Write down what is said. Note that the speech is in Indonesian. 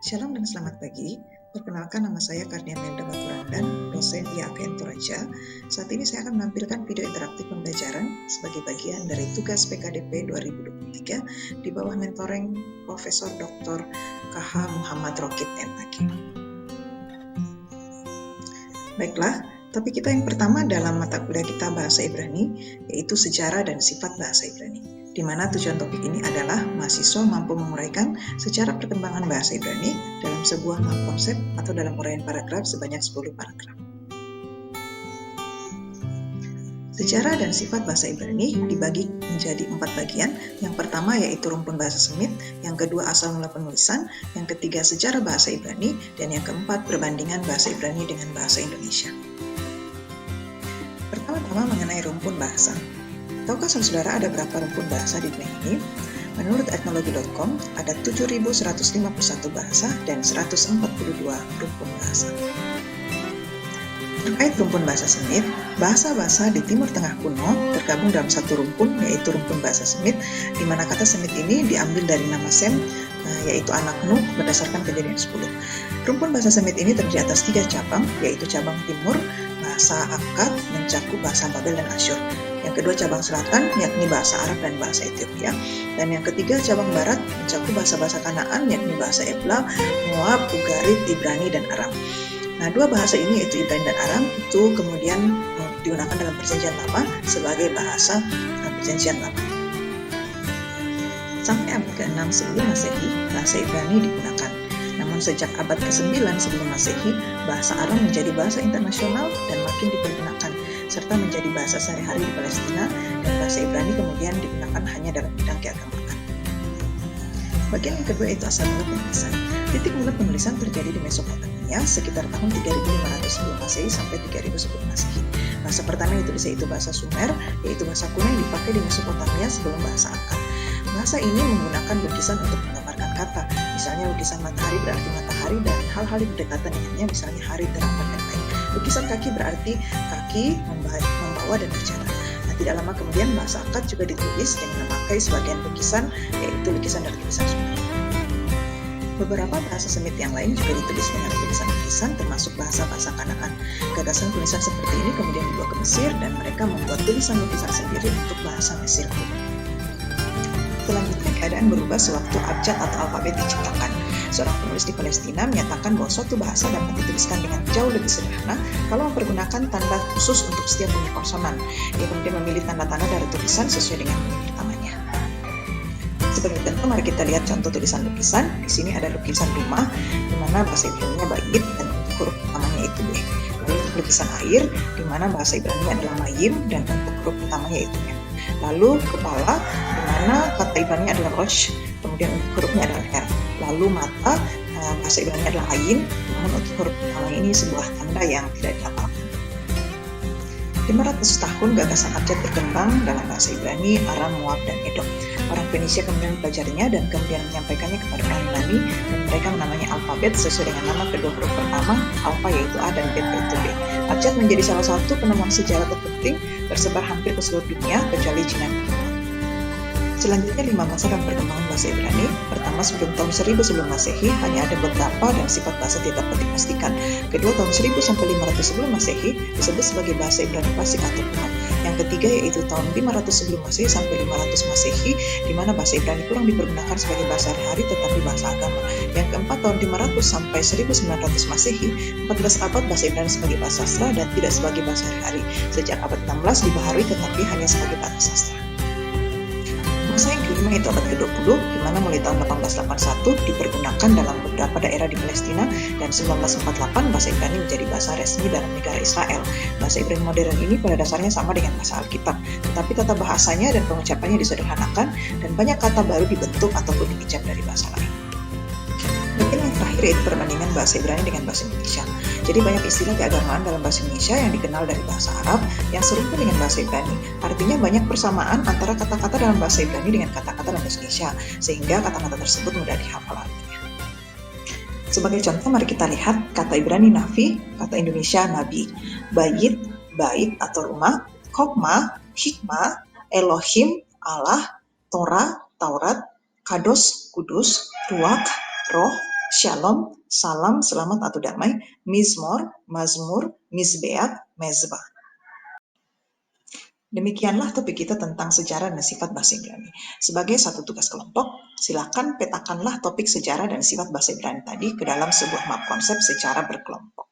Shalom dan selamat pagi. Perkenalkan, nama saya Karnia Melda Baturandan, dosen IAKN Toraja. Saat ini saya akan menampilkan video interaktif pembelajaran sebagai bagian dari tugas PKDP 2023 di bawah mentoring Profesor Dr. KH Muhammad Rokit MAG. Baiklah, topik kita yang pertama dalam mata kuliah kita Bahasa Ibrani, yaitu sejarah dan sifat Bahasa Ibrani, di mana tujuan topik ini adalah mahasiswa mampu menguraikan secara perkembangan Bahasa Ibrani dalam sebuah konsep atau dalam uraian paragraf sebanyak 10 paragraf. Sejarah dan sifat bahasa Ibrani dibagi menjadi 4 bagian. Yang pertama yaitu rumpun bahasa Semit, yang kedua asal mula penulisan, yang ketiga sejarah bahasa Ibrani, dan yang keempat perbandingan bahasa Ibrani dengan bahasa Indonesia. Pertama-tama mengenai rumpun bahasa. Tahukah saudara ada berapa rumpun bahasa di dunia ini? Menurut etnologi.com ada 7.151 bahasa dan 142 rumpun bahasa. Terkait rumpun bahasa Semit, bahasa-bahasa di Timur Tengah kuno tergabung dalam satu rumpun, yaitu rumpun bahasa Semit, di mana kata Semit ini diambil dari nama Sem, yaitu anak Nuh berdasarkan Kejadian 10. Rumpun bahasa Semit ini terdiri atas 3 cabang, yaitu cabang timur, bahasa Akkad, mencakup bahasa Babel dan Asyur. Yang kedua cabang selatan, yakni bahasa Arab dan bahasa Ethiopia. Dan yang ketiga cabang barat, mencakup bahasa-bahasa Kanaan, yakni bahasa Ebla, Moab, Ugarit, Ibrani, dan Aram. Nah, 2 bahasa ini yaitu Ibrani dan Aram itu kemudian digunakan dalam Perjanjian Lama sebagai bahasa Perjanjian Lama. Sampai abad ke-6 sebelum Masehi, bahasa Ibrani digunakan. Namun sejak abad ke-9 sebelum Masehi, bahasa Aram menjadi bahasa internasional dan makin dipergunakan, serta menjadi bahasa sehari-hari di Palestina, dan bahasa Ibrani kemudian digunakan hanya dalam bidang keagamaan. Bagian yang kedua itu asal mula penulisan. Titik mula penulisan terjadi di Mesopotamia sekitar tahun 3500 sebelum Masehi sampai 3000 sebelum Masehi. Bahasa pertama yang ditulis yaitu bahasa Sumer, yaitu bahasa kuno yang dipakai di Mesopotamia sebelum bahasa Akkad. Bahasa ini menggunakan lukisan untuk menggambarkan kata. Misalnya lukisan matahari berarti matahari dan hal-hal yang berdekatan dengannya, misalnya hari, terang, dan lain-lain. Lukisan kaki berarti kaki, membawa dan berjalan. Tidak lama kemudian bahasa Akkad juga ditulis dengan memakai sebagian lukisan, yaitu lukisan dari tulisan Sumer. Beberapa bahasa Semit yang lain juga ditulis dengan tulisan-tulisan, termasuk bahasa-bahasa Kanaan. Gagasan tulisan seperti ini kemudian dibawa ke Mesir dan mereka membuat tulisan-lukisan sendiri untuk bahasa Mesir kuno. Selanjutnya keadaan berubah sewaktu abjad atau alfabet diciptakan. Seorang penulis di Palestina menyatakan bahwa suatu bahasa dapat dituliskan dengan jauh lebih sederhana kalau mempergunakan tanda khusus untuk setiap bunyi konsonan. Dia kemudian memilih tanda-tanda dari tulisan sesuai dengan bunyi pertamanya. Sebagai contoh, mari kita lihat contoh tulisan lukisan. Di sini ada lukisan rumah, di mana bahasa Ibrani-nya Bait dan untuk huruf pertamanya itu B. Lalu untuk lukisan air, di mana bahasa Ibrani adalah Mayim dan untuk huruf pertamanya itu M. Lalu kepala, di mana kata Ibrani adalah Rosh, kemudian untuk hurufnya adalah R. Lalu mata, bahasa Ibrani adalah Ayin, namun untuk huruf pertamanya ini sebuah tanda yang tidak dihafalkan. 500 tahun gagasan abjad berkembang dalam bahasa Ibrani, Aram, Moab, dan Edom. Orang Fenisia kemudian mempelajarinya dan kemudian menyampaikannya kepada orang Yunani, dan mereka menamanya alfabet sesuai dengan nama kedua huruf pertama, alfa yaitu A dan beta yaitu B. Abjad menjadi salah satu penemuan sejarah terpenting tersebar hampir ke seluruh dunia kecuali Cina. Selanjutnya 5 masa dan perkembangan bahasa Ibrani. Pertama, sebelum tahun 1000 sebelum Masehi hanya ada beberapa dan sifat bahasa tidak dapat dipastikan. Kedua, tahun 1000 sampai 500 sebelum Masehi disebut sebagai bahasa Ibrani klasik atau kuno. Yang ketiga yaitu tahun 500 sebelum Masehi sampai 500 Masehi, di mana bahasa Ibrani kurang dipergunakan sebagai bahasa sehari-hari tetapi bahasa agama. Yang keempat, tahun 500 sampai 1900 Masehi, 14 abad bahasa Ibrani sebagai bahasa sastra dan tidak sebagai bahasa sehari-hari. Sejak abad 16 dibaharui tetapi hanya sebagai bahasa sastra. Masa yang kelima itu abad ke-20, di mana mulai tahun 1881 dipergunakan dalam beberapa daerah di Palestina, dan 1948 bahasa Ibrani menjadi bahasa resmi dalam negara Israel. Bahasa Ibrani modern ini pada dasarnya sama dengan bahasa Alkitab, tetapi tata bahasanya dan pengucapannya disederhanakan, dan banyak kata baru dibentuk ataupun dipinjam dari bahasa lain. Bagian yang terakhir yaitu perbandingan bahasa Ibrani dengan bahasa Indonesia. Jadi banyak istilah keagamaan dalam bahasa Indonesia yang dikenal dari bahasa Arab yang serupa dengan bahasa Ibrani. Artinya banyak persamaan antara kata-kata dalam bahasa Ibrani dengan kata-kata dalam bahasa Indonesia, sehingga kata-kata tersebut mudah dihafal artinya. Sebagai contoh, mari kita lihat kata Ibrani nafi, kata Indonesia nabi, bait, bait atau rumah, kokma, hikmah, Elohim, Allah, Torah, Taurat, kados, kudus, ruach, roh, Shalom, salam, selamat atau damai, mizmor, mazmur, mizbeat, mezbah. Demikianlah topik kita tentang sejarah dan sifat bahasa Ibrani. Sebagai satu tugas kelompok, silakan petakanlah topik sejarah dan sifat bahasa Ibrani tadi ke dalam sebuah map konsep secara berkelompok.